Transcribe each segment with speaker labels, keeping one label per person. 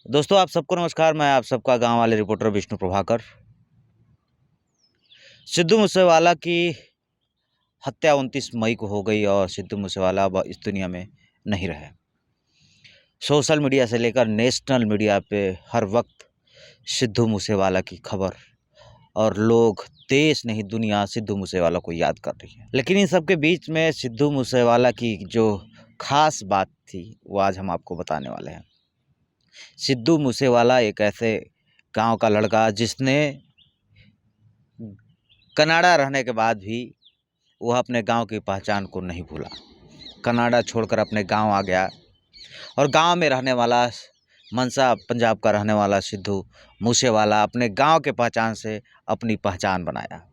Speaker 1: दोस्तों आप सबको नमस्कार। मैं आप सबका गांव वाले रिपोर्टर विष्णु प्रभाकर। सिद्धू मूसेवाला की हत्या 29 मई को हो गई और सिद्धू मूसेवाला अब इस दुनिया में नहीं रहे। सोशल मीडिया से लेकर नेशनल मीडिया पे हर वक्त सिद्धू मूसेवाला की खबर और लोग देश नहीं दुनिया सिद्धू मूसेवाला को याद कर रही है। लेकिन इन सब के बीच में सिद्धू मूसेवाला की जो खास बात थी वो आज हम आपको बताने वाले हैं। सिद्धू मूसेवाला एक ऐसे गांव का लड़का जिसने कनाडा रहने के बाद भी वह अपने गांव की पहचान को नहीं भूला। कनाडा छोड़कर अपने गांव आ गया और गांव में रहने वाला मनसा पंजाब का रहने वाला सिद्धू मूसेवाला अपने गांव के पहचान से अपनी पहचान बनाया।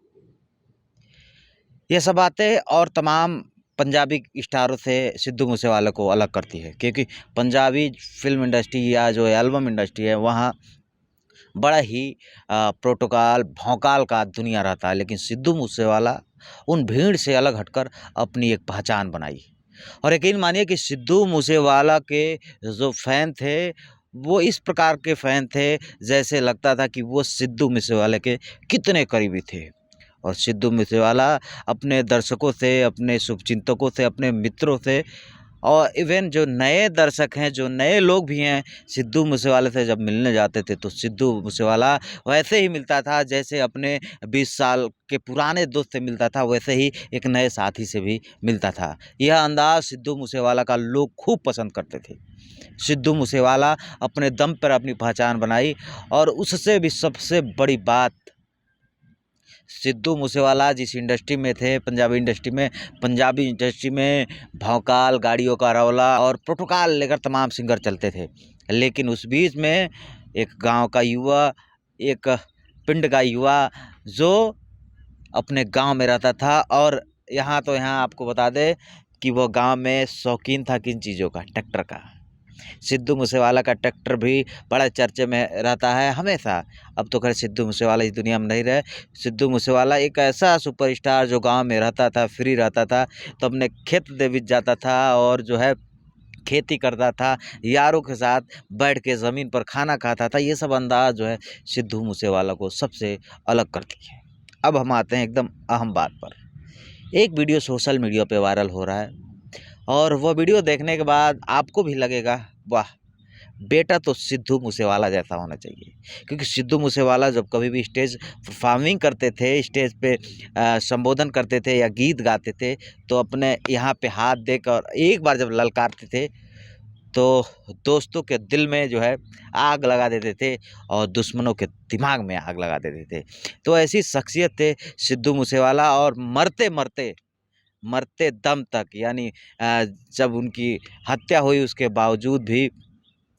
Speaker 1: ये सब बातें और तमाम पंजाबी स्टारों से सिद्धू मूसेवाला को अलग करती है, क्योंकि पंजाबी फिल्म इंडस्ट्री या जो एल्बम इंडस्ट्री है वहाँ बड़ा ही प्रोटोकॉल भौकाल का दुनिया रहता है, लेकिन सिद्धू मूसेवाला उन भीड़ से अलग हटकर अपनी एक पहचान बनाई। और यकीन मानिए कि सिद्धू मूसेवाला के जो फ़ैन थे वो इस प्रकार के फ़ैन थे जैसे लगता था कि वो सिद्धू मूसेवाले के कितने करीबी थे। और सिद्धू मूसेवाला अपने दर्शकों से, अपने शुभचिंतकों से, अपने मित्रों से और इवन जो नए दर्शक हैं, जो नए लोग भी हैं, सिद्धू मूसेवाले से जब मिलने जाते थे तो सिद्धू मूसेवाला वैसे ही मिलता था जैसे अपने 20 साल के पुराने दोस्त से मिलता था, वैसे ही एक नए साथी से भी मिलता था। यह अंदाज़ सिद्धू मूसेवाला का लोग खूब पसंद करते थे। सिद्धू मूसेवाला अपने दम पर अपनी पहचान बनाई और उससे भी सबसे बड़ी बात, सिद्धू मूसेवाला जिस इंडस्ट्री में थे, पंजाबी इंडस्ट्री में भौकाल, गाड़ियों का रौला और प्रोटोकॉल लेकर तमाम सिंगर चलते थे। लेकिन उस बीच में एक गांव का युवा, एक पिंड का युवा जो अपने गांव में रहता था। और यहाँ आपको बता दें कि वो गांव में शौकीन था किन चीज़ों का, ट्रैक्टर का। सिद्धू मूसेवाला का ट्रैक्टर भी बड़ा चर्चे में रहता है हमेशा। अब तो खैर सिद्धू मूसेवाला इस दुनिया में नहीं रहे। सिद्धू मूसेवाला एक ऐसा सुपरस्टार जो गांव में रहता था, फ्री रहता था, तो अपने खेत दे बीत जाता था और जो है खेती करता था, यारों के साथ बैठ के ज़मीन पर खाना खाता था। ये सब अंदाज़ जो है सिद्धू मूसेवाला को सबसे अलग करती है। अब हम आते हैं एकदम अहम बात पर। एक वीडियो सोशल मीडिया पे वायरल हो रहा है और वह वीडियो देखने के बाद आपको भी लगेगा वाह, बेटा तो सिद्धू मूसेवाला जैसा होना चाहिए। क्योंकि सिद्धू मूसेवाला जब कभी भी स्टेज परफॉर्मिंग करते थे, स्टेज पे संबोधन करते थे या गीत गाते थे, तो अपने यहाँ पे हाथ देकर एक बार जब ललकारते थे तो दोस्तों के दिल में जो है आग लगा देते थे और दुश्मनों के दिमाग में आग लगा देते थे। तो ऐसी शख्सियत थे सिद्धू मूसेवाला। और मरते दम तक, यानी जब उनकी हत्या हुई उसके बावजूद भी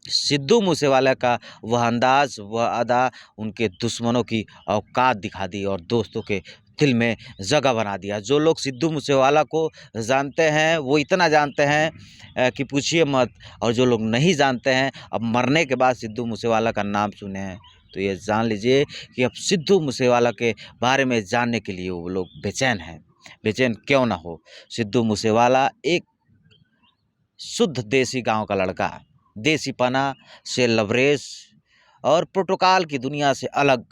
Speaker 1: सिद्धू मूसेवाला का वह अंदाज़, वह अदा उनके दुश्मनों की औकात दिखा दी और दोस्तों के दिल में जगह बना दिया। जो लोग सिद्धू मूसेवाला को जानते हैं वो इतना जानते हैं कि पूछिए मत। और जो लोग नहीं जानते हैं, अब मरने के बाद सिद्धू मूसेवाला का नाम सुने हैं तो ये जान लीजिए कि अब सिद्धू मूसेवाला के बारे में जानने के लिए वो लोग बेचैन हैं। बेचैन क्यों ना हो, सिद्धू मूसेवाला एक शुद्ध देसी गांव का लड़का, देसीपना से लबरेज और प्रोटोकॉल की दुनिया से अलग,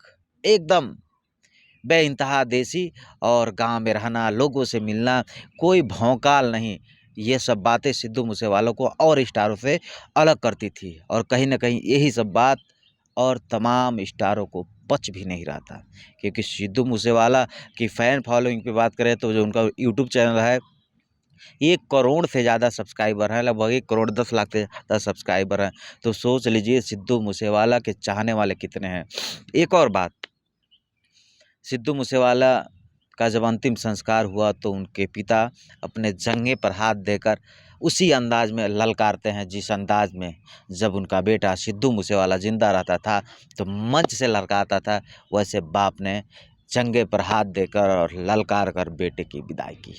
Speaker 1: एकदम बेइंतहा देसी। और गांव में रहना, लोगों से मिलना, कोई भौकाल नहीं, ये सब बातें सिद्धू मूसेवाला को और स्टारों से अलग करती थी। और कहीं ना कहीं यही सब बात और तमाम स्टारों को पच भी नहीं रहा था। क्योंकि सिद्धू मूसेवाला की फ़ैन फॉलोइंग की बात करें तो जो उनका यूट्यूब चैनल है 1 करोड़ से ज़्यादा सब्सक्राइबर हैं, लगभग 1 करोड़ 10 लाख से ज़्यादा सब्सक्राइबर हैं। तो सोच लीजिए सिद्धू मूसेवाला के चाहने वाले कितने हैं। एक और बात, सिद्धू मूसेवाला का जब अंतिम संस्कार हुआ तो उनके पिता अपने जंघे पर हाथ देकर उसी अंदाज में ललकारते हैं जिस अंदाज में जब उनका बेटा सिद्धू मूसेवाला जिंदा रहता था तो मंच से ललकारता था, वैसे बाप ने जंघे पर हाथ देकर और ललकार कर बेटे की विदाई की।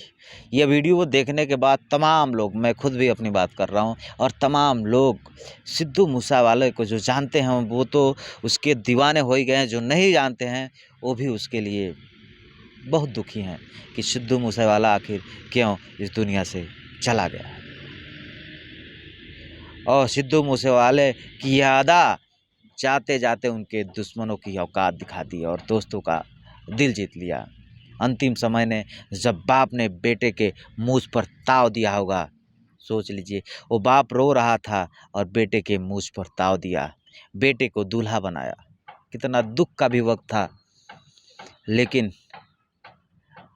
Speaker 1: यह वीडियो देखने के बाद तमाम लोग, मैं खुद भी अपनी बात कर रहा हूँ, और तमाम लोग सिद्धू मूसेवाले को जो जानते हैं वो तो उसके दीवाने हो ही गए हैं, जो नहीं जानते हैं वो भी उसके लिए बहुत दुखी हैं कि सिद्धू मूसेवाला आखिर क्यों इस दुनिया से चला गया। और सिद्धू मूसेवाले की यह अदा जाते जाते उनके दुश्मनों की औकात दिखा दी और दोस्तों का दिल जीत लिया। अंतिम समय ने जब बाप ने बेटे के मूंछ पर ताव दिया होगा, सोच लीजिए, वो बाप रो रहा था और बेटे के मूंछ पर ताव दिया, बेटे को दूल्हा बनाया। कितना दुख का भी वक्त था, लेकिन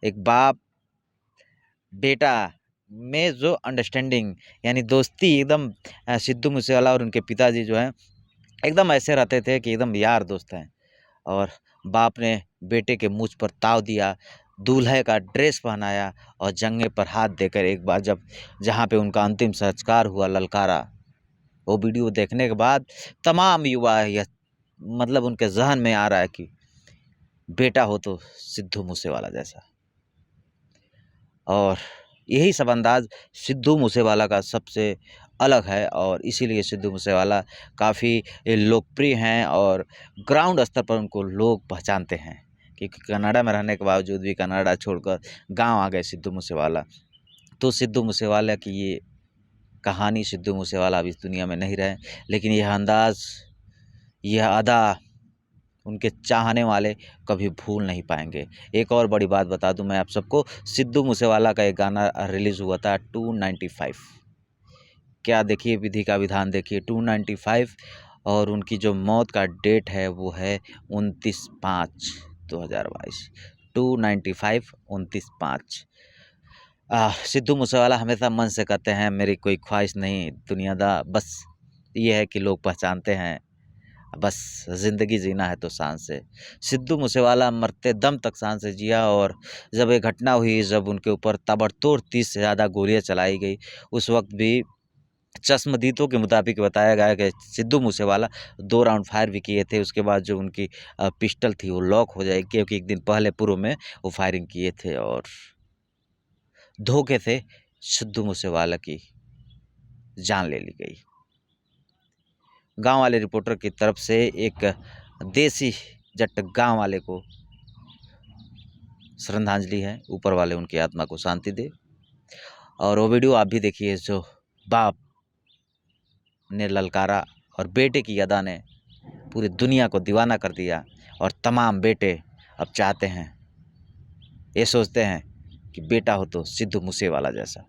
Speaker 1: एक बाप बेटा में जो अंडरस्टैंडिंग यानी दोस्ती एकदम सिद्धू मूसेवाला और उनके पिताजी जो हैं एकदम ऐसे रहते थे कि एकदम यार दोस्त हैं। और बाप ने बेटे के मूंछ पर ताव दिया, दूल्हे का ड्रेस पहनाया और जंघे पर हाथ देकर एक बार जब जहाँ पे उनका अंतिम संस्कार हुआ ललकारा। वो वीडियो देखने के बाद तमाम युवा यह मतलब उनके जहन में आ रहा है कि बेटा हो तो सिद्धू मूसेवाला जैसा। और यही सब अंदाज़ सिद्धू मूसेवाला का सबसे अलग है और इसीलिए सिद्धू मूसेवाला काफ़ी लोकप्रिय हैं और ग्राउंड स्तर पर उनको लोग पहचानते हैं। क्योंकि कनाडा में रहने के बावजूद भी कनाडा छोड़कर गांव आ गए सिद्धू मूसेवाला। तो सिद्धू मूसेवाला की ये कहानी, सिद्धू मूसेवाला अब इस दुनिया में नहीं रहे, लेकिन यह अंदाज़, यह अदा उनके चाहने वाले कभी भूल नहीं पाएंगे। एक और बड़ी बात बता दूं मैं आप सबको, सिद्धू मूसेवाला का एक गाना रिलीज़ हुआ था 295। क्या देखिए, विधि का विधान देखिए, 295 और उनकी जो मौत का डेट है वो है 29/5/2022। 295 29/5। सिद्धू मूसेवाला हमेशा मन से कहते हैं मेरी कोई ख्वाहिश नहीं दुनियादा, बस ये है कि लोग पहचानते हैं, बस ज़िंदगी जीना है तो शान से। सिद्धू मूसेवाला मरते दम तक शान से जिया और जब ये घटना हुई, जब उनके ऊपर ताबड़तोड़ 30 से ज़्यादा गोलियां चलाई गई, उस वक्त भी चश्मदीदों के मुताबिक बताया गया कि सिद्धू मूसेवाला 2 राउंड फायर भी किए थे। उसके बाद जो उनकी पिस्टल थी वो लॉक हो जाएगी, क्योंकि एक दिन पहले पूर्व में वो फायरिंग किए थे और धोखे से सिद्धू मूसेवाला की जान ले ली गई। गांव वाले रिपोर्टर की तरफ से एक देसी जट गांव वाले को श्रद्धांजलि है, ऊपर वाले उनकी आत्मा को शांति दे। और वो वीडियो आप भी देखिए जो बाप ने ललकारा और बेटे की अदा ने पूरी दुनिया को दीवाना कर दिया। और तमाम बेटे अब चाहते हैं, ये सोचते हैं कि बेटा हो तो सिद्धू मूसेवाला जैसा।